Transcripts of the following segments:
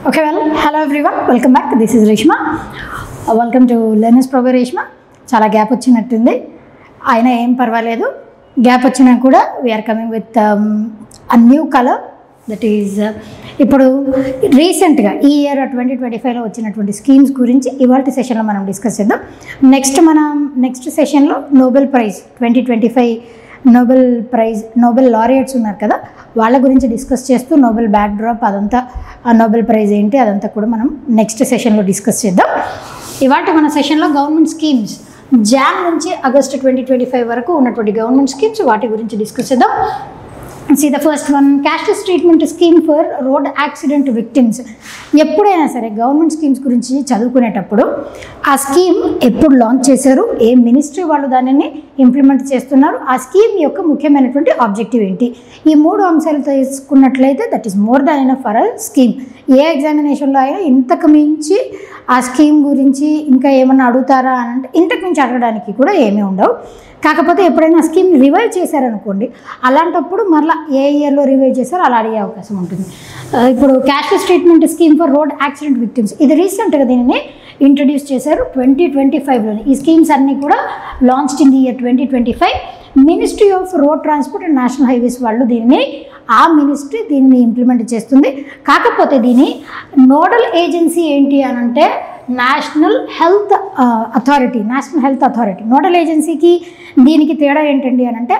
Okay, well, hello everyone. Welcome back. This is Reshma. Welcome to Learners Program Reshma. చాలా gap వచ్చినట్టుంది, అయినా ఏం పర్వాలేదు. గ్యాప్ వచ్చినా కూడా we're coming with a new colour that is ఇప్పుడు రీసెంట్గా ఈ ఇయర్ 2025లో వచ్చినటువంటి స్కీమ్స్ గురించి ఇవాళ సెషన్లో మనం డిస్కస్ చేద్దాం. నెక్స్ట్ సెషన్లో నోబెల్ ప్రైజ్ 2025 నోబెల్ లారియట్స్ ఉన్నారు కదా, వాళ్ళ గురించి డిస్కస్ చేస్తూ నోబెల్ బ్యాక్ డ్రాప్ అదంతా, ఆ నోబెల్ ప్రైజ్ ఏంటి అదంతా కూడా మనం నెక్స్ట్ సెషన్లో డిస్కస్ చేద్దాం. ఇవాళ మన సెషన్లో గవర్నమెంట్ స్కీమ్స్ జాన్ నుంచి ఆగస్టు 2025 వరకు ఉన్నటువంటి గవర్నమెంట్ స్కీమ్స్ వాటి గురించి డిస్కస్ చేద్దాం. See the first one, cashless treatment scheme for road accident victims. ఎప్పుడైనా సరే గవర్నమెంట్ స్కీమ్స్ గురించి చదువుకునేటప్పుడు ఆ స్కీమ్ ఎప్పుడు లాంచ్ చేశారు, ఏ మినిస్ట్రీ వాళ్ళు దానిని ఇంప్లిమెంట్ చేస్తున్నారు, ఆ స్కీమ్ యొక్క ముఖ్యమైనటువంటి ఆబ్జెక్టివ్ ఏంటి, ఈ మూడు అంశాలు తీసుకున్నట్లయితే that is more than enough for a scheme. ఏ ఎగ్జామినేషన్లో అయినా ఇంతకు మించి ఆ స్కీమ్ గురించి ఇంకా ఏమన్నా అడుగుతారా అని అంటే ఇంతకు మించి అడగడానికి కూడా ఏమీ ఉండవు. కాకపోతే ఎప్పుడైనా స్కీమ్ రివైవ్ చేశారనుకోండి, అలాంటప్పుడు మరలా ఏ ఇయర్లో రివైవ్ చేశారో అలా అడిగే అవకాశం ఉంటుంది. ఇప్పుడు cashless treatment scheme for road accident victims, ఇది రీసెంట్గా దీనిని ఇంట్రడ్యూస్ చేశారు 2025లోని. ఈ స్కీమ్స్ అన్నీ కూడా launched in the year 2025. Ministry of Road Transport and national highways వాళ్ళు ఆ మినిస్ట్రీ దీనిని ఇంప్లిమెంట్ చేస్తుంది. కాకపోతే దీని నోడల్ ఏజెన్సీ ఏంటి అని అంటే నేషనల్ హెల్త్ అథారిటీ. నోడల్ ఏజెన్సీకి దీనికి తేడా ఏంటండి అని అంటే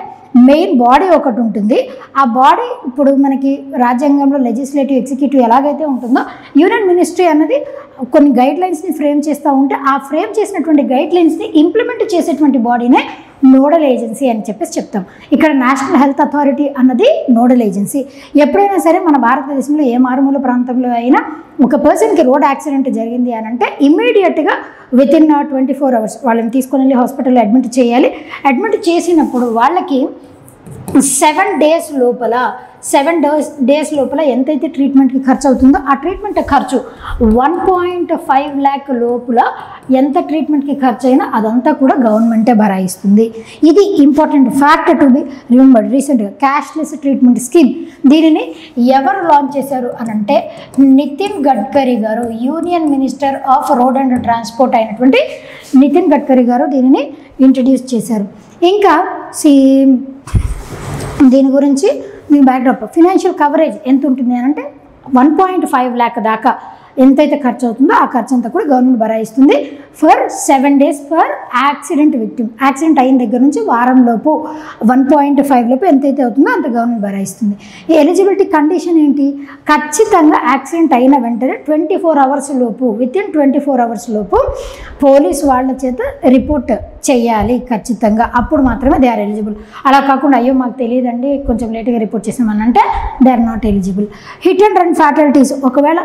మెయిన్ బాడీ ఒకటి ఉంటుంది. ఆ బాడీ ఇప్పుడు మనకి రాజ్యాంగంలో లెజిస్లేటివ్, ఎగ్జిక్యూటివ్ ఎలాగైతే ఉంటుందో, యూనియన్ మినిస్ట్రీ అన్నది కొన్ని గైడ్లైన్స్ని ఫ్రేమ్ చేస్తూ ఉంటే ఆ ఫ్రేమ్ చేసినటువంటి గైడ్లైన్స్ని ఇంప్లిమెంట్ చేసేటువంటి బాడీనే నోడల్ ఏజెన్సీ అని చెప్తాం. ఇక్కడ నేషనల్ హెల్త్ అథారిటీ అన్నది నోడల్ ఏజెన్సీ. ఎప్పుడైనా సరే మన భారతదేశంలో ఏ మారుమూల ప్రాంతంలో అయినా ఒక పర్సన్కి రోడ్ యాక్సిడెంట్ జరిగింది అని అంటే ఇమ్మీడియట్గా వితిన్ 24 hours వాళ్ళని తీసుకొని వెళ్ళి హాస్పిటల్లో అడ్మిట్ చేయాలి. అడ్మిట్ చేసినప్పుడు వాళ్ళకి 7 days లోపల ఎంతైతే ట్రీట్మెంట్కి ఖర్చు అవుతుందో ఆ ట్రీట్మెంట్ ఖర్చు 1.5 lakh లోపల ఎంత ట్రీట్మెంట్కి ఖర్చు అయినా అదంతా కూడా గవర్నమెంటే భరాయిస్తుంది. ఇది important fact to be remembered. రీసెంట్గా క్యాష్లెస్ ట్రీట్మెంట్ స్కీమ్ దీనిని ఎవరు లాంచ్ చేశారు అని అంటే నితిన్ గడ్కరీ గారు, union minister of road and transport అయినటువంటి నితిన్ గడ్కరీ గారు దీనిని ఇంట్రడ్యూస్ చేశారు. ఇంకా దీని గురించి బ్యాక్డ్రాప్ ఫినాన్షియల్ కవరేజ్ ఎంత ఉంటుంది అని అంటే 1.5 lakh దాకా ఎంతైతే ఖర్చు అవుతుందో ఆ ఖర్చు అంతా కూడా గవర్నమెంట్ భరాయిస్తుంది for 7 days for accident victim. Accident అయిన దగ్గర నుంచి వారం లోపు 1.5 లోపు ఎంతైతే అవుతుందో అంత గవర్నమెంట్ భరాయిస్తుంది. ఈ ఎలిజిబిలిటీ కండిషన్ ఏంటి, ఖచ్చితంగా యాక్సిడెంట్ అయిన వెంటనే 24 hours లోపు, వితిన్ 24 hours లోపు పోలీస్ వాళ్ళ చేత రిపోర్ట్ చేయాలి ఖచ్చితంగా, అప్పుడు మాత్రమే దే ఆర్ ఎలిజిబుల్. అలా కాకుండా అయ్యో మాకు తెలియదండి కొంచెం లేట్గా రిపోర్ట్ చేసామని అంటే they are not eligible. Hit and run fatalities, ఒకవేళ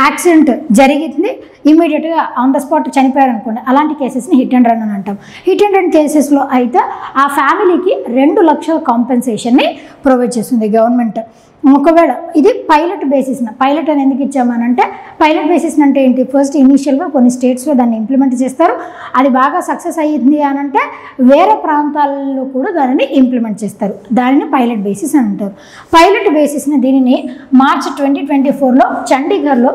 యాక్సిడెంట్ జరిగింది ఇమీడియట్గా ఆన్ ద స్పాట్ చనిపోయారు అనుకోండి, అలాంటి కేసెస్ని హిట్ అండ్ రన్ అని అంటాం. హిట్ అండ్ రన్ కేసెస్లో అయితే ఆ ఫ్యామిలీకి 2 లక్షల కాంపెన్సేషన్ని ప్రొవైడ్ చేస్తుంది గవర్నమెంట్. ఒకవేళ ఇది పైలట్ బేసిస్న, పైలట్ అని ఎందుకు ఇచ్చామనంటే పైలట్ బేసిస్ అంటే ఏంటి, ఫస్ట్ ఇనీషియల్గా కొన్ని స్టేట్స్లో దాన్ని ఇంప్లిమెంట్ చేస్తారు, అది బాగా సక్సెస్ అయ్యింది అని అంటే వేరే ప్రాంతాల్లో కూడా దానిని ఇంప్లిమెంట్ చేస్తారు, దానిని పైలట్ బేసిస్ అని అంటారు. పైలట్ బేసిస్ని దీనిని మార్చ్ 2024లో చండీగఢ్లో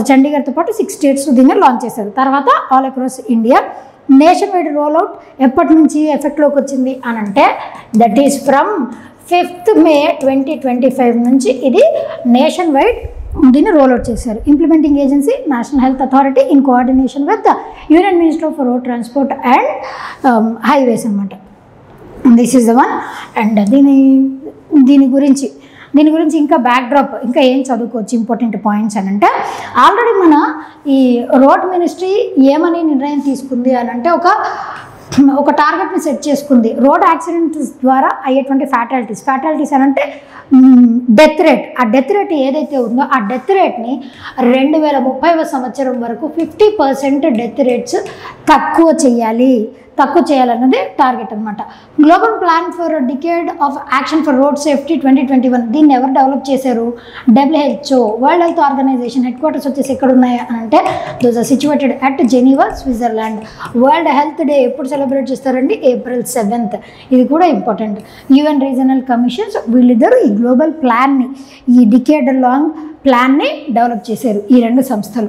చండీగఢ్తో పాటు 6 states దీన్ని లాంచ్ చేశారు. తర్వాత all across India nation wide roll out ఎప్పటి నుంచి ఎఫెక్ట్లోకి వచ్చింది అని అంటే that is from 5th May 2025 నుంచి ఇది నేషన్ వైడ్ దీన్ని రోల్అవుట్ చేశారు. Implementing agency National Health Authority in coordination with Union minister of Road Transport and Highways అనమాట. This is the one. అండ్ దీని గురించి ఇంకా బ్యాక్డ్రాప్ ఇంకా ఏం చదువుకోవచ్చు ఇంపార్టెంట్ పాయింట్స్ అని అంటే, ఆల్రెడీ మన ఈ రోడ్ మినిస్ట్రీ ఏమని నిర్ణయం తీసుకుంది అని అంటే ఒక టార్గెట్ని సెట్ చేసుకుంది. రోడ్ యాక్సిడెంట్స్ ద్వారా అయ్యేటువంటి ఫ్యాటాలిటీస్ అని అంటే డెత్ రేట్, ఆ డెత్ రేట్ ఏదైతే ఉందో ఆ డెత్ రేట్ని 2030 సంవత్సరం వరకు 50% డెత్ రేట్స్ తక్కువ చేయాలి. తక్కువ చేయాలన్నది టార్గెట్ అనమాట. Global plan for decade of action for road safety 2021 దీన్ని ఎవరు డెవలప్ చేశారు? WHO, world health organization headquarters వచ్చేసి ఎక్కడ ఉన్నాయి అని అంటే those are situated at Geneva, Switzerland. World health day ఎప్పుడు సెలబ్రేట్ చేస్తారండి? April 7th. ఇది కూడా ఇంపార్టెంట్. UN రీజనల్ కమిషన్స్ వీళ్ళిద్దరూ ఈ గ్లోబల్ ప్లాన్ని, ఈ డికేడ్ లాంగ్ ప్లాన్ని డెవలప్ చేశారు ఈ రెండు సంస్థలు.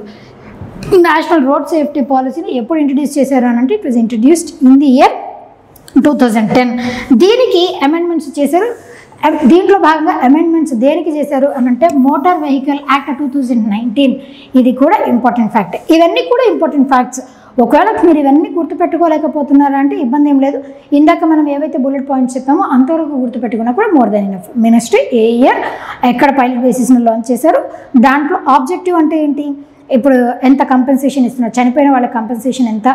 నేషనల్ రోడ్ సేఫ్టీ పాలసీని ఎప్పుడు ఇంట్రడ్యూస్ చేశారు అని అంటే it was introduced in the year 2010. దీనికి అమెండ్మెంట్స్ చేశారు. దీంట్లో భాగంగా అమెండ్మెంట్స్ దేనికి చేశారు అని అంటే మోటార్ వెహికల్ యాక్ట్ 2019. ఇది కూడా ఇంపార్టెంట్ ఫ్యాక్ట్. ఇవన్నీ కూడా ఇంపార్టెంట్ ఫ్యాక్ట్స్. ఒకవేళ మీరు ఇవన్నీ గుర్తుపెట్టుకోలేకపోతున్నారా అంటే ఇబ్బంది ఏం లేదు. ఇందాక మనం ఏవైతే బుల్లెట్ పాయింట్స్ చెప్పామో అంతవరకు గుర్తుపెట్టుకున్నా కూడా మోర్ దెన్ ఇనఫ్. మినిస్ట్రీ ఏ ఇయర్ ఎక్కడ పైలట్ బేసిస్ని లాంచ్ చేశారు, దాంట్లో ఆబ్జెక్టివ్ అంటే ఏంటి, ఇప్పుడు ఎంత కంపెన్సేషన్ ఇస్తున్నారు, చనిపోయిన వాళ్ళకి కంపెన్సేషన్ ఎంత,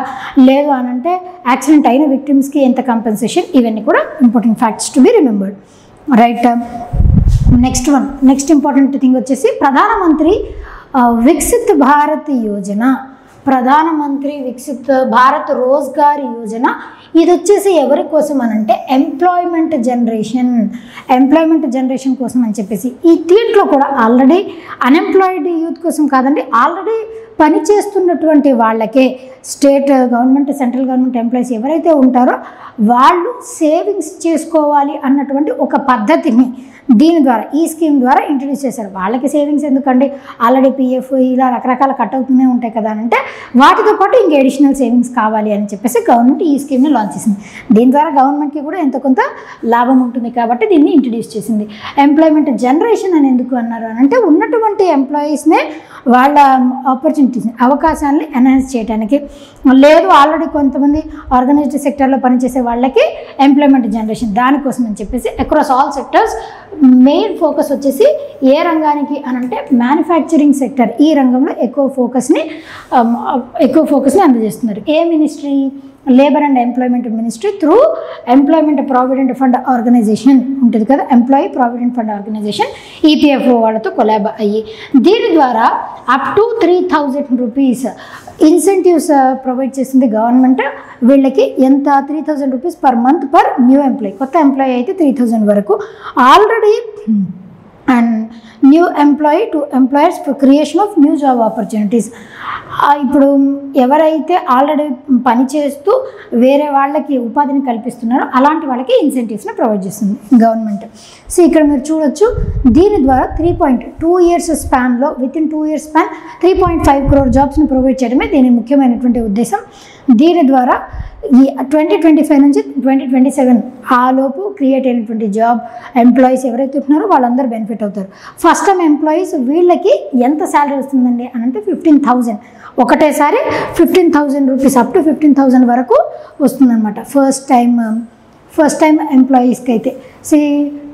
లేదు అని అంటే యాక్సిడెంట్ అయిన విక్టిమ్స్కి ఎంత కంపెన్సేషన్, ఇవన్నీ కూడా important facts to be remembered. Right. Next important thing వచ్చేసి ప్రధానమంత్రి వికసిత్ భారత్ యోజన. ప్రధానమంత్రి వికసిత్ భారత్ రోజ్గార్ యోజన. ఇది వచ్చేసి ఎవరి కోసం అని అంటే ఎంప్లాయ్మెంట్ జనరేషన్ కోసం అని చెప్పేసి. ఈ దీంట్లో కూడా ఆల్రెడీ అన్ఎంప్లాయిడ్ యూత్ కోసం కాదండి, ఆల్రెడీ పని చేస్తున్నటువంటి వాళ్ళకే state government, central government employees ఎవరైతే ఉంటారో వాళ్ళు సేవింగ్స్ చేసుకోవాలి అన్నటువంటి ఒక పద్ధతిని దీని ద్వారా, ఈ స్కీమ్ ద్వారా ఇంట్రడ్యూస్ చేశారు. వాళ్ళకి సేవింగ్స్ ఎందుకండి, ఆల్రెడీ PF ఇలా రకరకాల కట్ అవుతూనే ఉంటాయి కదా అంటే వాటితో పాటు ఇంకా అడిషనల్ సేవింగ్స్ కావాలి అని చెప్పేసి గవర్నమెంట్ ఈ స్కీమ్ని లాంచ్ చేసింది. దీని ద్వారా గవర్నమెంట్కి కూడా ఎంతో కొంత లాభం ఉంటుంది కాబట్టి దీన్ని ఇంట్రడ్యూస్ చేసింది. ఎంప్లాయ్మెంట్ జనరేషన్ అని ఎందుకు అన్నారు అని అంటే ఉన్నటువంటి ఎంప్లాయీస్నే వాళ్ళ ఆపర్చునిటీస్ని, అవకాశాలని ఎన్హాన్స్ చేయడానికి, లేదు ఆల్రెడీ కొంతమంది ఆర్గనైజ్డ్ సెక్టర్లో పనిచేసే వాళ్ళకి ఎంప్లాయ్మెంట్ జనరేషన్, దానికోసం అని చెప్పేసి across all sectors main focus వచ్చేసి ఏ రంగానికి అని అంటే మ్యానుఫ్యాక్చరింగ్ సెక్టర్. ఈ రంగంలో ఎక్కువ ఫోకస్ని అందజేస్తున్నారు. ఏ ministry? Labour and employment ministry through employment provident fund organisation ఉంటుంది కదా, employee provident fund organisation, EPFO వాళ్ళతో కొలాబ్ అయ్యి దీని ద్వారా up to 3,000 rupees incentives provide చేసింది గవర్నమెంట్. వీళ్ళకి ఎంత? 3,000 rupees per month per new employee. కొత్త ఎంప్లాయీ అయితే 3,000 వరకు. Already and new employee to employers for creation of new job opportunities. ఇప్పుడు ఎవరైతే ఆల్రెడీ పని చేస్తూ వేరే వాళ్ళకి ఉపాధిని కల్పిస్తున్నారో అలాంటి వాళ్ళకి ఇన్సెంటివ్స్ని ప్రొవైడ్ చేస్తుంది గవర్నమెంట్. సో ఇక్కడ మీరు చూడొచ్చు, దీని ద్వారా 3.2 years స్పాన్లో, వితిన్ 2 years స్పాన్ 3.5 crore జాబ్స్ని ప్రొవైడ్ చేయడమే దీని ముఖ్యమైనటువంటి ఉద్దేశం. దీని ద్వారా ఈ 2025 నుంచి 2027 ఆలోపు క్రియేట్ అయినటువంటి జాబ్ ఎంప్లాయీస్ ఎవరైతే ఉంటున్నారో వాళ్ళందరూ బెనిఫిట్ అవుతారు. ఫస్ట్ టైం ఎంప్లాయీస్ వీళ్ళకి ఎంత శాలరీ వస్తుందండి అని అంటే 15,000. ఒకటేసారి 15,000 రూపీస్ అప్ టు 15,000 వరకు వస్తుందన్నమాట ఫస్ట్ టైం ఎంప్లాయీస్కి అయితే.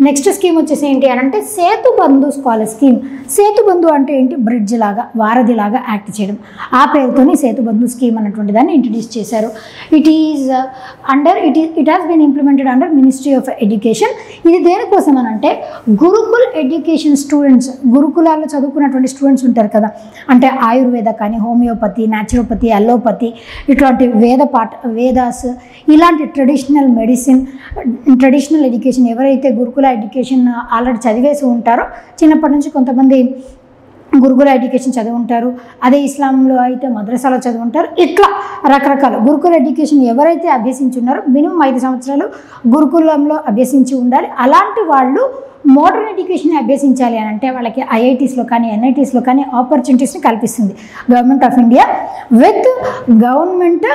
నెక్స్ట్ స్కీమ్ వచ్చేసి ఏంటి అని అంటే సేతు బంధు స్కాలర్ స్కీమ్. సేతు బంధు అంటే ఏంటి? బ్రిడ్జ్ లాగా, వారధి లాగా యాక్ట్ చేయడం. ఆ పేరుతోని సేతు బంధు స్కీమ్ అన్నటువంటి దాన్ని ఇంట్రడ్యూస్ చేశారు. It has been implemented under ministry of education. ఇది దేనికోసం అని అంటే గురుకుల్ ఎడ్యుకేషన్ స్టూడెంట్స్, గురుకులాల్లో చదువుకున్నటువంటి స్టూడెంట్స్ ఉంటారు కదా, అంటే ఆయుర్వేద కానీ, హోమియోపతి, న్యాచురోపతి, అలోపతి, ఇట్లాంటి వేదాస్, ఇలాంటి ట్రెడిషనల్ మెడిసిన్, ట్రెడిషనల్ ఎడ్యుకేషన్ ఎవరైతే గురుకుల ఎడ్యుకేషన్ ఆల్రెడీ చదివేసి ఉంటారో, చిన్నప్పటి నుంచి కొంతమంది గురుకుల ఎడ్యుకేషన్ చదివి ఉంటారు, అదే ఇస్లాంలో అయితే మద్రసాలో చదివి ఉంటారు, ఇట్లా రకరకాల గురుకుల ఎడ్యుకేషన్ ఎవరైతే అభ్యసించున్నారో మినిమం 5 సంవత్సరాలు గురుకులంలో అభ్యసించి ఉండాలి. అలాంటి వాళ్ళు మోడర్న్ ఎడ్యుకేషన్ అభ్యసించాలి అని అంటే వాళ్ళకి IITsలో కానీ NITsలో కానీ ఆపర్చునిటీస్ని కల్పిస్తుంది government of India. With government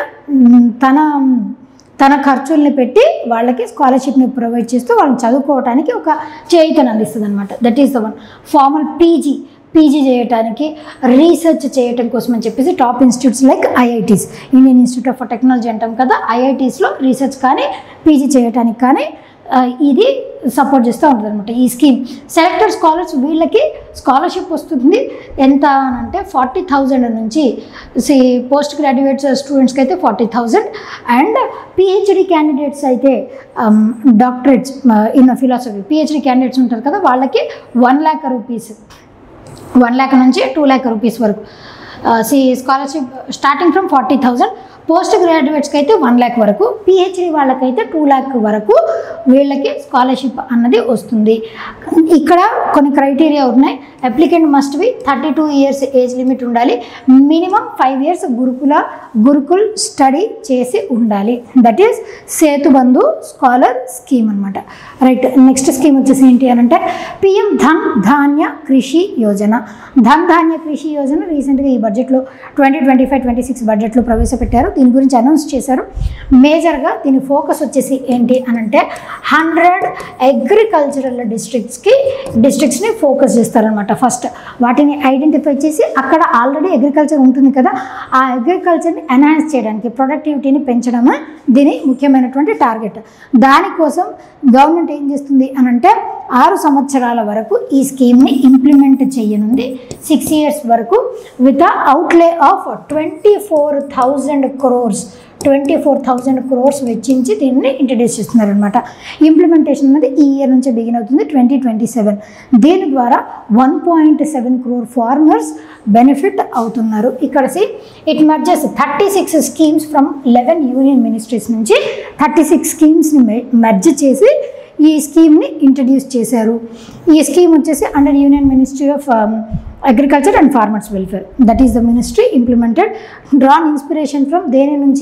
తన ఖర్చుల్ని పెట్టి వాళ్ళకి స్కాలర్షిప్ని ప్రొవైడ్ చేస్తూ వాళ్ళని చదువుకోవడానికి ఒక చేయూతను అందిస్తుంది అనమాట. That is the one. Formal PG చేయడానికి, రీసెర్చ్ చేయటం కోసం అని చెప్పేసి top institutes like IITs, Indian institute of technology అంటాం కదా, IITsలో రీసెర్చ్ కానీ పీజీ చేయడానికి కానీ ఇది సపోర్ట్ చేస్తూ ఉంటుంది అనమాట ఈ స్కీమ్. సెలెక్టెడ్ స్కాలర్స్ వీళ్ళకి స్కాలర్షిప్ వస్తుంది. ఎంత అని అంటే 40,000 నుంచి పోస్ట్ గ్రాడ్యుయేట్స్ స్టూడెంట్స్కి అయితే 40,000 అండ్ PhD క్యాండిడేట్స్ అయితే doctorates in philosophy PhD candidates ఉంటారు కదా, వాళ్ళకి 1 lakh రూపీస్, 1 lakh నుంచి 2 lakh రూపీస్ వరకు స్కాలర్షిప్ స్టార్టింగ్ ఫ్రమ్ 40,000 పోస్ట్ గ్రాడ్యుయేట్స్కి అయితే 1 lakh వరకు, పిహెచ్డి వాళ్ళకైతే 2 lakh వరకు వీళ్ళకి స్కాలర్షిప్ అన్నది వస్తుంది. ఇక్కడ కొన్ని క్రైటీరియా ఉన్నాయి. Applicant must be 32 years age limit ఉండాలి, మినిమం 5 years గురుకుల్ స్టడీ చేసి ఉండాలి. దట్ ఈస్ సేతుబంధు స్కాలర్ స్కీమ్ అనమాట. రైట్, నెక్స్ట్ స్కీమ్ వచ్చేసి ఏంటి అని అంటే పిఎం ధన్ ధాన్య కృషి యోజన. ధన్ ధాన్య కృషి యోజన రీసెంట్గా ఈ బడ్జెట్లో 2025-26 బడ్జెట్లో ప్రవేశపెట్టారు. దీని గురించి అనౌన్స్ చేశారు. మేజర్గా దీని ఫోకస్ వచ్చేసి ఏంటి అని అంటే 100 అగ్రికల్చరల్ డిస్ట్రిక్ట్స్ని ఫోకస్ చేస్తారనమాట. ఫస్ట్ వాటిని ఐడెంటిఫై చేసి అక్కడ ఆల్రెడీ అగ్రికల్చర్ ఉంటుంది కదా, ఆ అగ్రికల్చర్ని ఎన్హాన్స్ చేయడానికి, ప్రొడక్టివిటీని పెంచడమే దీని ముఖ్యమైనటువంటి టార్గెట్. దానికోసం గవర్నమెంట్ ఏం చేస్తుంది అని అంటే 6 సంవత్సరాల వరకు ఈ స్కీమ్ని ఇంప్లిమెంట్ చేయనుంది. 6 years వరకు విత్ అవుట్లే ఆఫ్ 24,000 crores. 24,000 crores వెచ్చించి దీన్ని ఇంట్రడ్యూస్ చేస్తున్నారనమాట. ఇంప్లిమెంటేషన్ అనేది ఈ ఇయర్ నుంచే బిగిన్ అవుతుంది, 2027. దీని ద్వారా 1.7 crore ఫార్మర్స్ బెనిఫిట్ అవుతున్నారు. ఇక్కడ it mergers 36 schemes from 11 union ministries నుంచి 36 స్కీమ్స్ని మెర్జ్ చేసి ఈ స్కీమ్ని ఇంట్రడ్యూస్ చేశారు. ఈ స్కీమ్ వచ్చేసి under union ministry of agriculture and farmers welfare, that is the ministry implemented. Drawn inspiration from దేని నుంచి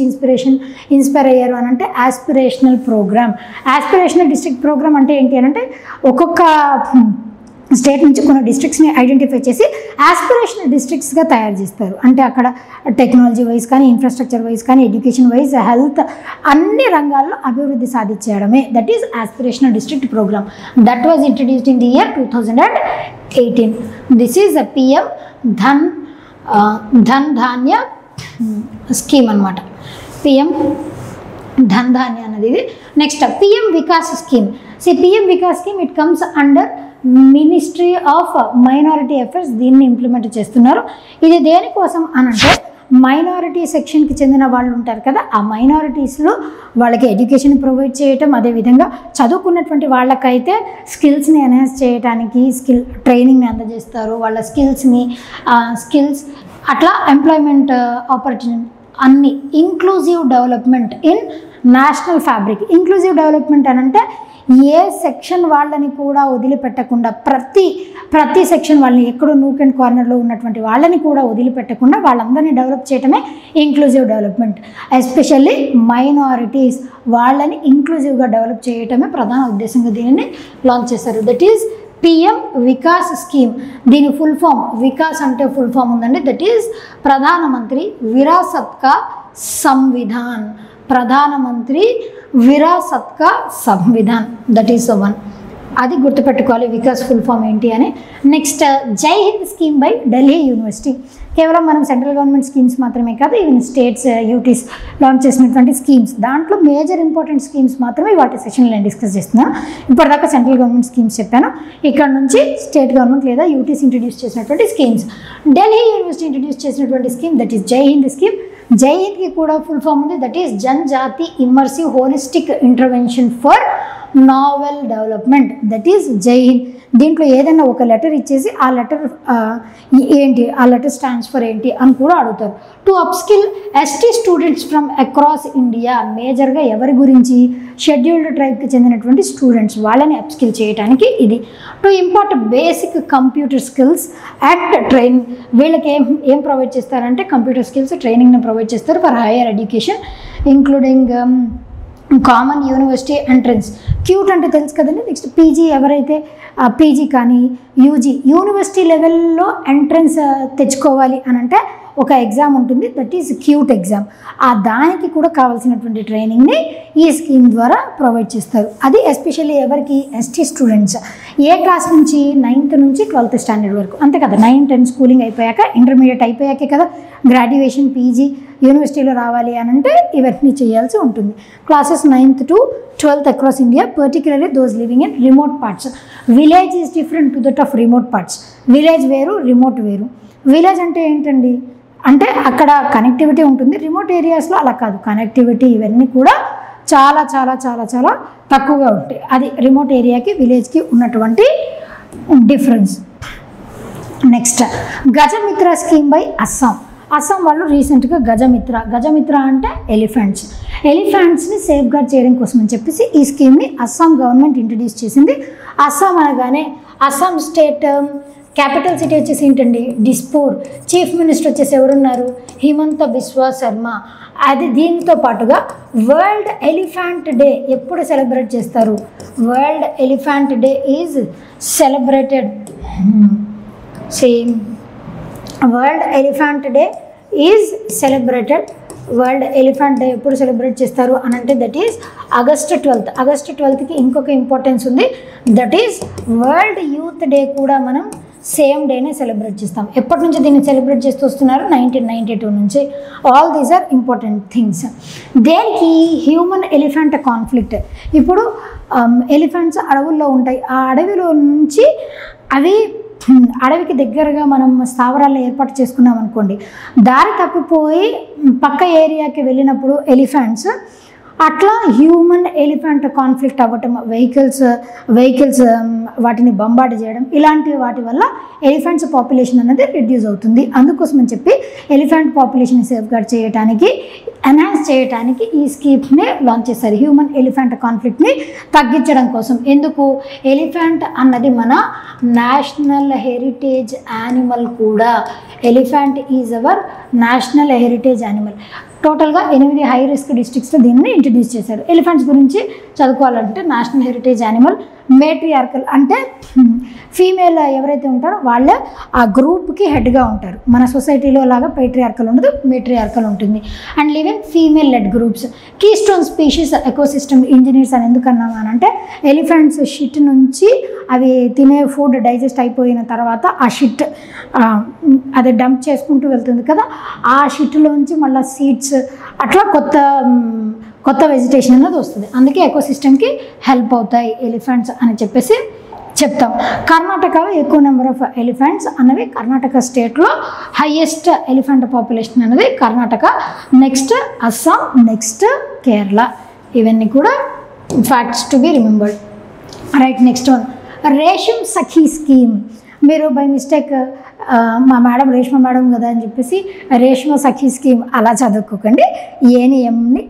ఇన్స్పైర్ అయ్యారు అని అంటే aspirational program. Aspirational district program అంటే ఏంటి అని అంటే ఒక్కొక్క స్టేట్ నుంచి కొన్ని డిస్ట్రిక్ట్స్ని ఐడెంటిఫై చేసి ఆస్పిరేషనల్ డిస్ట్రిక్ట్స్గా తయారు చేస్తారు. అంటే అక్కడ టెక్నాలజీ వైజ్ కానీ, ఇన్ఫ్రాస్ట్రక్చర్ వైజ్ కానీ, ఎడ్యుకేషన్ వైజ్, హెల్త్, అన్ని రంగాల్లో అభివృద్ధి సాధించడమే that is aspirational district program. That was introduced in the year 2018. This is the PM Dhan Dhanya scheme అనమాట. పిఎం ధన్ ధాన్య అనేది ఇది. Next PM Vikas scheme. PM Vikas scheme it comes under ministry of minority affairs. దీన్ని implement చేస్తున్నారు. ఇది దేనికోసం అనంటే మైనారిటీ సెక్షన్కి చెందిన వాళ్ళు ఉంటారు కదా, ఆ మైనారిటీస్లో వాళ్ళకి ఎడ్యుకేషన్ ప్రొవైడ్ చేయటం, అదేవిధంగా చదువుకున్నటువంటి వాళ్ళకైతే స్కిల్స్ని ఎన్హాన్స్ చేయడానికి ట్రైనింగ్ని అందజేస్తారు. వాళ్ళ స్కిల్స్ అట్లా ఎంప్లాయ్మెంట్ ఆపర్చునిటీ అన్ని. Inclusive development in national fabric. Inclusive development అని అంటే ఏ సెక్షన్ వాళ్ళని కూడా వదిలిపెట్టకుండా, ప్రతి సెక్షన్ వాళ్ళని, ఎక్కడో నూక్ అండ్ కార్నర్లో ఉన్నటువంటి వాళ్ళని కూడా వదిలిపెట్టకుండా వాళ్ళందరినీ డెవలప్ చేయటమే ఇంక్లూజివ్ డెవలప్మెంట్. ఎస్పెషల్లీ మైనారిటీస్ వాళ్ళని ఇంక్లూజివ్గా డెవలప్ చేయటమే ప్రధాన ఉద్దేశంగా దీనిని లాంచ్ చేశారు. That is PM Vikas scheme. దీని ఫుల్ ఫామ్, వికాస్ అంటే ఫుల్ ఫామ్ ఉందండి, దట్ ఈస్ ప్రధానమంత్రి విరాసత్ కా సంవిధాన్. ప్రధానమంత్రి విరాసత్ కా Samvidhan, that is the one. అది గుర్తుపెట్టుకోవాలి వికాస్ ఫుల్ ఫామ్ ఏంటి అని. నెక్స్ట్ జై Hind scheme by Delhi university. కేవలం మనం సెంట్రల్ గవర్నమెంట్ స్కీమ్స్ మాత్రమే కాదు, ఈవెన్ స్టేట్స్, యూటీస్ లాంచ్ చేసినటువంటి స్కీమ్స్, దాంట్లో మేజర్ ఇంపార్టెంట్ స్కీమ్స్ మాత్రమే వాటి సెషన్లో నేను డిస్కస్ చేస్తున్నాను. ఇప్పటిదాకా సెంట్రల్ గవర్నమెంట్ స్కీమ్స్ చెప్పాను. ఇక్కడ నుంచి స్టేట్ గవర్నమెంట్ లేదా యూటీస్ ఇంట్రడ్యూస్ చేసినటువంటి స్కీమ్స్. ఢిల్లీ యూనివర్సిటీ ఇంట్రడ్యూస్ చేసినటువంటి scheme that is Jai Hind scheme. Jai హింద్కి కూడా ఫుల్ ఫామ్ ఉంది, that is Janjati immersive holistic intervention for novel development, that is Jai Hind. దీంట్లో ఏదైనా ఒక లెటర్ ఇచ్చేసి ఆ లెటర్ ఏంటి, ఆ లెటర్ స్టాండ్స్ ఫర్ ఏంటి అని కూడా అడుగుతారు. To upskill ST students from across India. మేజర్గా ఎవరి గురించి, షెడ్యూల్డ్ ట్రైబ్కి చెందినటువంటి స్టూడెంట్స్, వాళ్ళని అప్స్కిల్ చేయడానికి ఇది. To impart basic computer skills and training. వీళ్ళకి ఏం ప్రొవైడ్ చేస్తారంటే కంప్యూటర్ స్కిల్స్ ట్రైనింగ్ని ప్రొవైడ్ చేస్తారు for higher education including common university entrance. CUET అంటే తెలుసు కదండి. నెక్స్ట్ పీజీ, ఎవరైతే పీజీ కానీ యూనివర్సిటీ లెవెల్లో ఎంట్రన్స్ తెచ్చుకోవాలి అని అంటే ఒక ఎగ్జామ్ ఉంటుంది, దట్ ఈస్ క్యూట్ ఎగ్జామ్. దానికి కూడా కావాల్సినటువంటి ట్రైనింగ్ని ఈ స్కీమ్ ద్వారా ప్రొవైడ్ చేస్తారు. అది ఎస్పెషల్లీ ఎవరికి, ఎస్టీ స్టూడెంట్స్. ఏ క్లాస్ నుంచి, 9th నుంచి 12th స్టాండర్డ్ వరకు, అంతే కదా. 9, 10 స్కూలింగ్ అయిపోయాక, ఇంటర్మీడియట్ అయిపోయాకే కదా గ్రాడ్యుయేషన్, పీజీ యూనివర్సిటీలో రావాలి అని అంటే ఇవన్నీ చేయాల్సి ఉంటుంది. Classes 9th to 12th across India, particularly those living in remote parts. Village is different to that of remote parts. Village వేరు, రిమోట్ వేరు. విలేజ్ అంటే ఏంటండి అంటే అక్కడ కనెక్టివిటీ ఉంటుంది, రిమోట్ ఏరియాస్లో అలా కాదు. కనెక్టివిటీ ఇవన్నీ కూడా చాలా చాలా చాలా చాలా తక్కువగా ఉంటాయి. అది రిమోట్ ఏరియాకి విలేజ్కి ఉన్నటువంటి difference. Next Gajmitra scheme by Assam. Assam వాళ్ళు రీసెంట్గా గజమిత్ర అంటే ఎలిఫెంట్స్ని సేఫ్ గార్డ్ చేయడం కోసం అని చెప్పేసి ఈ స్కీమ్ని అస్సాం గవర్నమెంట్ ఇంట్రడ్యూస్ చేసింది. అస్సాం అనగానే అస్సాం స్టేట్ క్యాపిటల్ సిటీ వచ్చేసి ఏంటండి, డిస్పూర్. చీఫ్ మినిస్టర్ వచ్చేసి ఎవరున్నారు, హిమంత బిశ్వా శర్మ. అది దీంతో పాటుగా వరల్డ్ ఎలిఫెంట్ డే ఎప్పుడు సెలబ్రేట్ చేస్తారు, world elephant day is celebrated world elephant day is celebrated. World elephant day ఎప్పుడు సెలబ్రేట్ చేస్తారు అని అంటే that is August 12th. August 12thకి ఇంకొక ఇంపార్టెన్స్ ఉంది, that is world youth day కూడా మనం సేమ్ డేనే సెలబ్రేట్ చేస్తాం. ఎప్పటి నుంచి దీన్ని సెలబ్రేట్ చేస్తూ వస్తున్నారు, 1992 నుంచి. All these are important things. దేనికి, హ్యూమన్ ఎలిఫెంట్ కాన్ఫ్లిక్ట్. ఇప్పుడు ఎలిఫెంట్స్ అడవుల్లో ఉంటాయి, ఆ అడవిలో నుంచి అడవికి దగ్గరగా మనం స్థావరాలను ఏర్పాటు చేసుకున్నాం అనుకోండి, దారి తప్పిపోయి పక్క ఏరియాకి వెళ్ళినప్పుడు ఎలిఫెంట్స్ అట్లా హ్యూమన్ ఎలిఫెంట్ కాన్ఫ్లిక్ట్ అవ్వటం, వెహికల్స్ వాటిని బంబార్డ్ చేయడం, ఇలాంటి వాటి వల్ల ఎలిఫెంట్స్ పాపులేషన్ అనేది రిడ్యూస్ అవుతుంది. అందుకోసం అని చెప్పి ఎలిఫెంట్ పాపులేషన్ సేఫ్ గార్డ్ చేయడానికి, ఎన్హాన్స్ చేయడానికి ఈ స్కీమ్ని లాంచ్ చేశారు, హ్యూమన్ ఎలిఫెంట్ కాన్ఫ్లిక్ట్ని తగ్గించడం కోసం. ఎందుకు, ఎలిఫెంట్ అన్నది మన నేషనల్ హెరిటేజ్ యానిమల్ కూడా. Elephant is our national heritage animal. టోటల్గా 8 హై రిస్క్ డిస్ట్రిక్ట్స్లో దీన్ని ఇంట్రడ్యూస్ చేశారు. ఎలిఫెంట్స్ గురించి చదువుకోవాలంటే నేషనల్ హెరిటేజ్ యానిమల్, మేట్రియార్కల్ అంటే ఫీమేల్ ఎవరైతే ఉంటారో వాళ్ళే ఆ గ్రూప్కి హెడ్గా ఉంటారు. మన సొసైటీలో లాగా పేట్రియార్కల్ ఉండదు, మేట్రియార్కల్ ఉంటుంది. And live in female led groups. Keystone species ecosystem engineers అని ఎందుకన్నాము అని అంటే ఎలిఫెంట్స్ షిట్ నుంచి అవి తినే ఫుడ్ డైజెస్ట్ అయిపోయిన తర్వాత ఆ షిట్ అది డంప్ చేసుకుంటూ వెళ్తుంది కదా, ఆ షిట్లోంచి మళ్ళీ సీడ్స్ అట్లా కొత్త వెజిటేషన్ అనేది వస్తుంది. అందుకే ఎకోసిస్టమ్కి హెల్ప్ అవుతాయి ఎలిఫెంట్స్ అని చెప్పేసి చెప్తాం. కర్ణాటకలో ఎక్కువ నెంబర్ ఆఫ్ ఎలిఫెంట్స్ అనేవి కర్ణాటక స్టేట్లో హైయెస్ట్ ఎలిఫెంట్ పాపులేషన్ అనేది కర్ణాటక, నెక్స్ట్ అస్సాం, నెక్స్ట్ కేరళ. ఇవన్నీ కూడా facts to be remembered. Right, next one Resham Sakhi scheme. మీరు బై మిస్టేక్ మా మేడం రేష్మ మేడం కదా అని చెప్పేసి రేష్మ సఖీ స్కీమ్ అలా చదువుకోకండి. ఏని ఎంని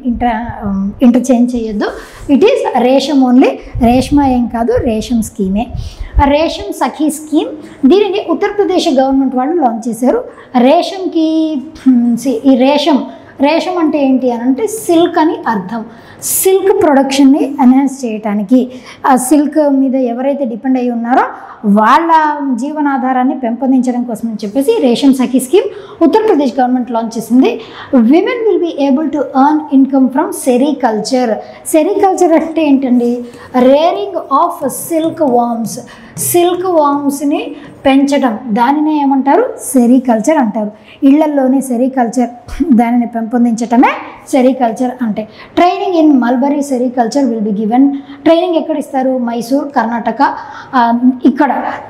ఇంటర్చేంజ్ చేయొద్దు. It is Resham only, Reshma ఏం కాదు, రేషమ్ స్కీమే. రేషమ్ సఖీ స్కీమ్ దీనిని ఉత్తరప్రదేశ్ గవర్నమెంట్ వాళ్ళు లాంచ్ చేశారు. రేషమ్కి ఈ రేషం అంటే ఏంటి అని అంటే సిల్క్ అని అర్థం. సిల్క్ ప్రొడక్షన్ని ఎన్హాన్స్ చేయడానికి, ఆ సిల్క్ మీద ఎవరైతే డిపెండ్ అయ్యి ఉన్నారో వాళ్ళ జీవనాధారాన్ని పెంపొందించడం కోసం అని చెప్పేసి ration Sakhi scheme Uttar Pradesh government launch చేసింది. Women will be able to earn income from sericulture. Sericulture అంటే ఏంటండి, rearing of silk worms. Silk వామ్స్ని పెంచడం, దానినే ఏమంటారు, సెరికల్చర్ అంటారు. ఇళ్లల్లోనే సెరికల్చర్, దానిని పెంపొందించటమే సెరికల్చర్ అంటే. Training in mulberry sericulture will be given. Training ఎక్కడ ఇస్తారు, మైసూర్, కర్ణాటక. ఇక్కడ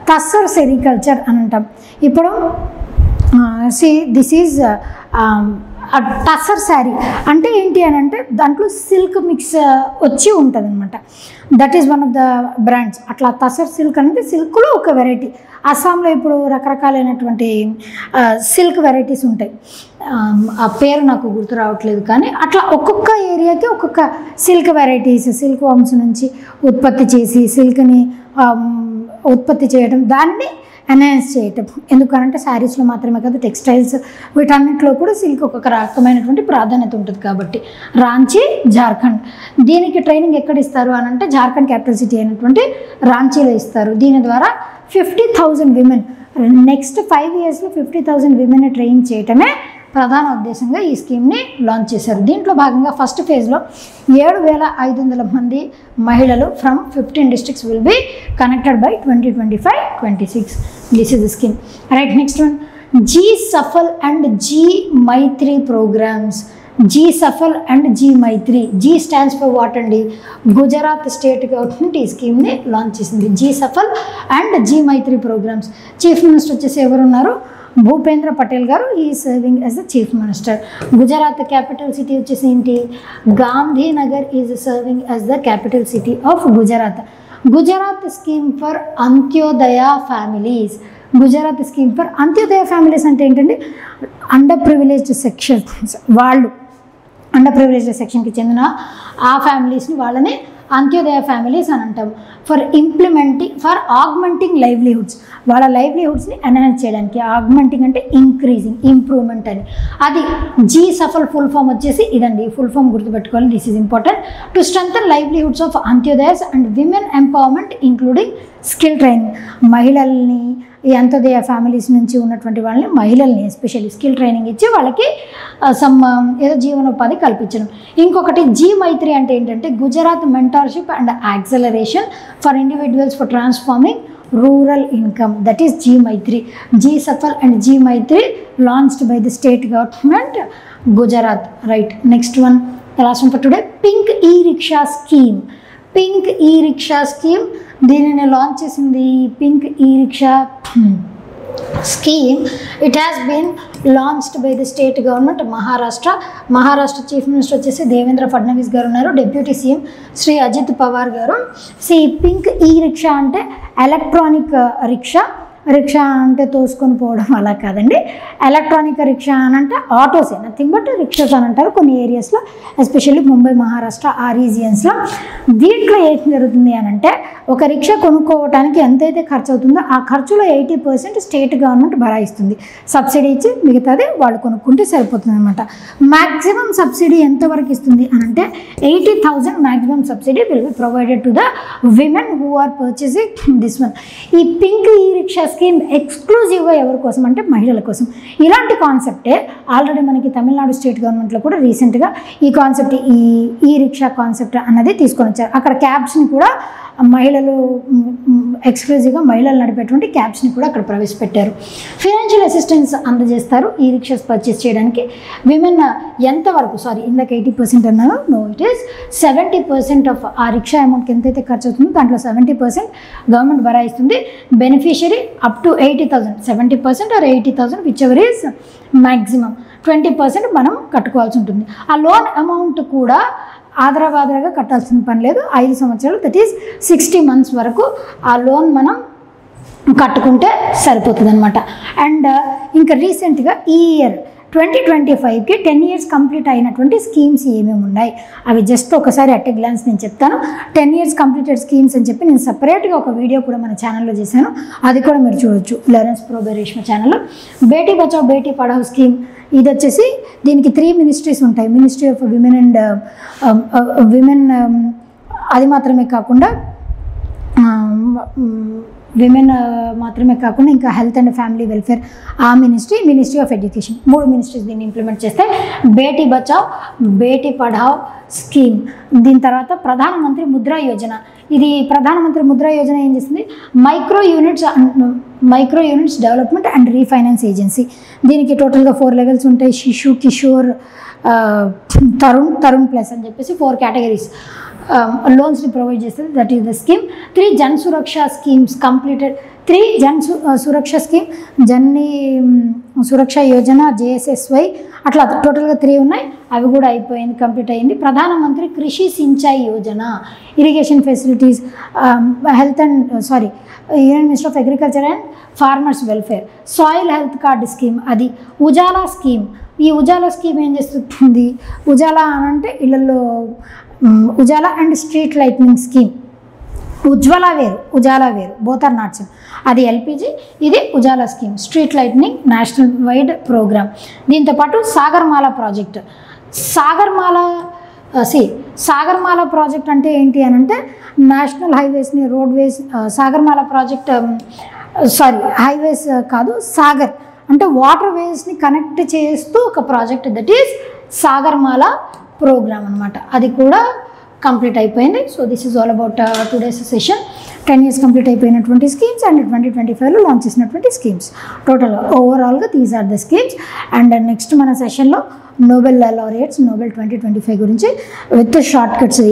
తస్సర్ సెరికల్చర్ అని అంటాం. ఇప్పుడు దిస్ ఈజ్ టస్సర్ శారీ అంటే ఏంటి అని అంటే దాంట్లో సిల్క్ మిక్స్ వచ్చి ఉంటుంది అనమాట. That is one of the brands. అట్లా టస్సర్ సిల్క్ అనేది సిల్క్లో ఒక వెరైటీ. అస్సాంలో ఇప్పుడు రకరకాలైనటువంటి సిల్క్ వెరైటీస్ ఉంటాయి, ఆ పేరు నాకు గుర్తు రావట్లేదు, కానీ అట్లా ఒక్కొక్క ఏరియాకి ఒక్కొక్క సిల్క్ వెరైటీస్, సిల్క్ వామ్స్ నుంచి ఉత్పత్తి చేసి సిల్క్ని ఉత్పత్తి చేయడం, దాన్ని ఎన్హాన్స్ చేయటం. ఎందుకనంటే శారీస్లో మాత్రమే కాదు, టెక్స్టైల్స్ వీటన్నిటిలో కూడా సిల్క్ ఒక్కొక్క రకమైనటువంటి ప్రాధాన్యత ఉంటుంది. కాబట్టి రాంచీ, జార్ఖండ్. దీనికి ట్రైనింగ్ ఎక్కడ ఇస్తారు అని అంటే జార్ఖండ్ క్యాపిటల్ సిటీ అయినటువంటి రాంచీలో ఇస్తారు. దీని ద్వారా 50,000 విమెన్, నెక్స్ట్ 5 yearsలో 50,000 విమెన్ని ట్రైన్ చేయటమే ప్రధాన ఉద్దేశంగా ఈ స్కీమ్ని లాంచ్ చేశారు. దీంట్లో భాగంగా ఫస్ట్ ఫేజ్లో 7,500 మంది మహిళలు from 15 districts will be connected by 2025-26. This is the scheme. Right, next one G Safal and G Maitri programs. G Safal and G Maitri. G stands for what అండి, గుజరాత్ స్టేట్ గవర్నమెంట్ ఈ స్కీమ్ని లాంచ్ చేసింది. G Safal and G Maitri programs. Chief minister వచ్చేసి ఎవరున్నారు, భూపేంద్ర పటేల్ గారు. ఈ serving as the chief minister. Gujarat capital city వచ్చేసి ఏంటి, Gandhinagar is serving as the capital city of Gujarat. Gujarat scheme for Antyodaya families. Gujarat scheme for Antyodaya families అంటే ఏంటంటే అండర్ ప్రివిలేజ్డ్ సెక్షన్స్, వాళ్ళు అండర్ ప్రివిలేజ్డ్ సెక్షన్కి చెందిన ఆ ఫ్యామిలీస్ని వాళ్ళని అంత్యోదయ ఫ్యామిలీస్ అని అంటాం. ఫర్ ఆగ్మెంటింగ్ లైవ్లీహుడ్స్, వాళ్ళ లైవ్లీహుడ్స్ని ఎన్హాన్స్ చేయడానికి. ఆగ్మెంటింగ్ అంటే ఇంక్రీజింగ్, ఇంప్రూవ్మెంట్ అని. అది జీ సఫల్ ఫుల్ ఫామ్ వచ్చేసి ఇదండి, ఫుల్ ఫామ్ గుర్తుపెట్టుకోవాలి, this is important. To strengthen livelihoods of Antyodayas and women empowerment including skill training. మహిళల్ని, ఈ అంత్యోదయ ఫ్యామిలీస్ నుంచి ఉన్నటువంటి వాళ్ళని, మహిళల్ని ఎస్పెషల్లీ స్కిల్ ట్రైనింగ్ ఇచ్చి వాళ్ళకి ఏదో జీవనోపాధి కల్పించడం. ఇంకొకటి జీ మైత్రి అంటే ఏంటంటే Gujarat mentorship and acceleration for individuals for transforming rural income, that is G Maitri. G Safal and G Maitri launched by the state government Gujarat. Right, next one, the last one for today, pink e rickshaw scheme. Pink e rickshaw scheme, దీనిని launch చేసింది pink e rickshaw scheme. It has been launched by the state government Maharashtra chief minister వచ్చేసి దేవేంద్ర ఫడ్నవీస్ గారు ఉన్నారు, deputy CM Shri Ajit Pawar గారు. Pink e rickshaw అంటే electronic rickshaw. Rickshaw అంటే తోసుకొని పోవడం అలా కాదండి. ఎలక్ట్రానిక్ రిక్షా అని అంటే ఆటోసే, నథింగ్ బట్ రిక్షాస్ అని అంటారు కొన్ని ఏరియాస్లో, ఎస్పెషల్లీ ముంబై, మహారాష్ట్ర ఆ రీజియన్స్లో. దీంట్లో ఏం జరుగుతుంది అని అంటే ఒక రిక్షా కొనుక్కోవడానికి ఎంతైతే ఖర్చు అవుతుందో ఆ ఖర్చులో 80% స్టేట్ గవర్నమెంట్ భరాయిస్తుంది, సబ్సిడీ ఇచ్చి మిగతాది వాళ్ళు కొనుక్కుంటే సరిపోతుంది అనమాట. మ్యాక్సిమం సబ్సిడీ ఎంతవరకు ఇస్తుంది అని అంటే 80,000 maximum subsidy will be provided to the women who are purchasing this one. ఈ పింక్ ఈ రిక్షా స్కీమ్ ఎక్స్క్లూజివ్గా ఎవరి కోసం అంటే మహిళల కోసం. ఇలాంటి కాన్సెప్టే ఆల్రెడీ మనకి తమిళనాడు స్టేట్ గవర్నమెంట్లో కూడా రీసెంట్గా ఈ కాన్సెప్ట్, ఈ రిక్షా కాన్సెప్ట్ అన్నది తీసుకొని వచ్చారు. అక్కడ క్యాబ్స్ని కూడా మహిళలు ఎక్స్క్లూజివ్గా మహిళలు నడిపేటువంటి క్యాబ్స్ని కూడా అక్కడ ప్రవేశపెట్టారు. ఫైనాన్షియల్ అసిస్టెన్స్ అందజేస్తారు ఈ రిక్షాస్ పర్చేస్ చేయడానికి. విమెన్ ఎంతవరకు, ఇందాక 80% అన్నాను, నో, ఇట్ ఈస్ 70% ఆఫ్ ఆ రిక్షా అమౌంట్కి ఎంతైతే ఖర్చు అవుతుందో దాంట్లో 70% గవర్నమెంట్ భరాయిస్తుంది. Beneficiary up to 80,000, 70% or 80,000 whichever is maximum. 20% మనం కట్టుకోవాల్సి ఉంటుంది. ఆ లోన్ అమౌంట్ కూడా ఆదరాబాదరాగా కట్టాల్సిన పని లేదు. 5 సంవత్సరాలు, దట్ ఈస్ 60 months వరకు ఆ లోన్ మనం కట్టుకుంటే సరిపోతుంది అనమాట. అండ్ ఇంకా రీసెంట్గా ఈ ఇయర్ 2025కి 10 years కంప్లీట్ అయినటువంటి స్కీమ్స్ ఏమేమి ఉన్నాయి అవి జస్ట్ ఒకసారి అట్ ఎ గ్లాన్స్ నేను చెప్తాను. 10 years కంప్లీటెడ్ స్కీమ్స్ అని చెప్పి నేను సపరేట్గా ఒక వీడియో కూడా మన ఛానల్లో చేశాను, అది కూడా మీరు చూడొచ్చు లెర్నర్స్ ప్రో బై రేష్మా ఛానల్లో. బేటీ బచావ్ బేటీ పఢావ్ స్కీమ్, ఇది వచ్చేసి దీనికి 3 ministries ఉంటాయి. Ministry of women and women, అది మాత్రమే కాకుండా విమెన్ మాత్రమే కాకుండా ఇంకా హెల్త్ అండ్ ఫ్యామిలీ వెల్ఫేర్ ఆ మినిస్ట్రీ ఆఫ్ ఎడ్యుకేషన్, 3 ministries దీన్ని ఇంప్లిమెంట్ చేస్తే బేటీ బచావ్ బేటీ పఢావ్ స్కీమ్. దీని తర్వాత ప్రధానమంత్రి ముద్రా యోజన. ఇది ప్రధానమంత్రి ముద్రా యోజన ఏం చేస్తుంది, micro units development and refinance agency. దీనికి టోటల్గా 4 levels ఉంటాయి. శిశు, కిషోర్, తరుణ్ ప్లస్ అని చెప్పేసి 4 categories లోన్స్ని ప్రొవైడ్ చేస్తుంది. That is the scheme. 3 Jan Suraksha schemes completed. 3 Jan Suraksha scheme, జన్ని సురక్ష యోజన, JSSY, అట్లా టోటల్గా 3 ఉన్నాయి. అవి కూడా అయిపోయింది, కంప్లీట్ అయ్యింది. Pradhan Mantri Krishi Sinchayee Yojana, irrigation facilities, union minister of agriculture and farmers welfare. Soil health card scheme, అది ఉజాలా స్కీమ్. ఈ ఉజాలా స్కీమ్ ఏం చేస్తుంది, ఉజాలా అని అంటే ఇళ్లలో Ujala and street lighting scheme. Ujjwala వేరు, ఉజాలా వేరు, బోత్ ఆర్ నాట్ సేమ్. అది LPG, ఇది Ujala scheme, street lighting national wide programme. దీంతోపాటు సాగర్మాల ప్రాజెక్ట్. సాగర్మాల ప్రాజెక్ట్ అంటే ఏంటి అని అంటే నేషనల్ హైవేస్ని, రోడ్వేస్, సాగర్మాల ప్రాజెక్ట్ హైవేస్ కాదు, సాగర్ అంటే వాటర్ వేస్ని కనెక్ట్ చేస్తూ ఒక project, that is Sagarmala programme అనమాట. అది కూడా కంప్లీట్ అయిపోయింది. So this is all about today's session. 10 years complete అయిపోయినటువంటి స్కీమ్స్ అండ్ 2025లో లాంచ్ చేసినటువంటి స్కీమ్స్. టోటల్ ఓవరాల్గా these are the schemes. And next మన సెషన్లో నోబెల్ లారియట్స్, నోబెల్ 2025 గురించి విత్ షార్ట్ కట్స్,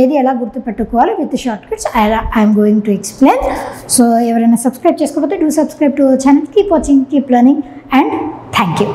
ఏది ఎలా గుర్తుపెట్టుకోవాలి with short cuts I'm going to explain. So ఎవరైనా సబ్స్క్రైబ్ చేసుకోకపోతే do subscribe to our channel. Keep watching, keep learning and thank you.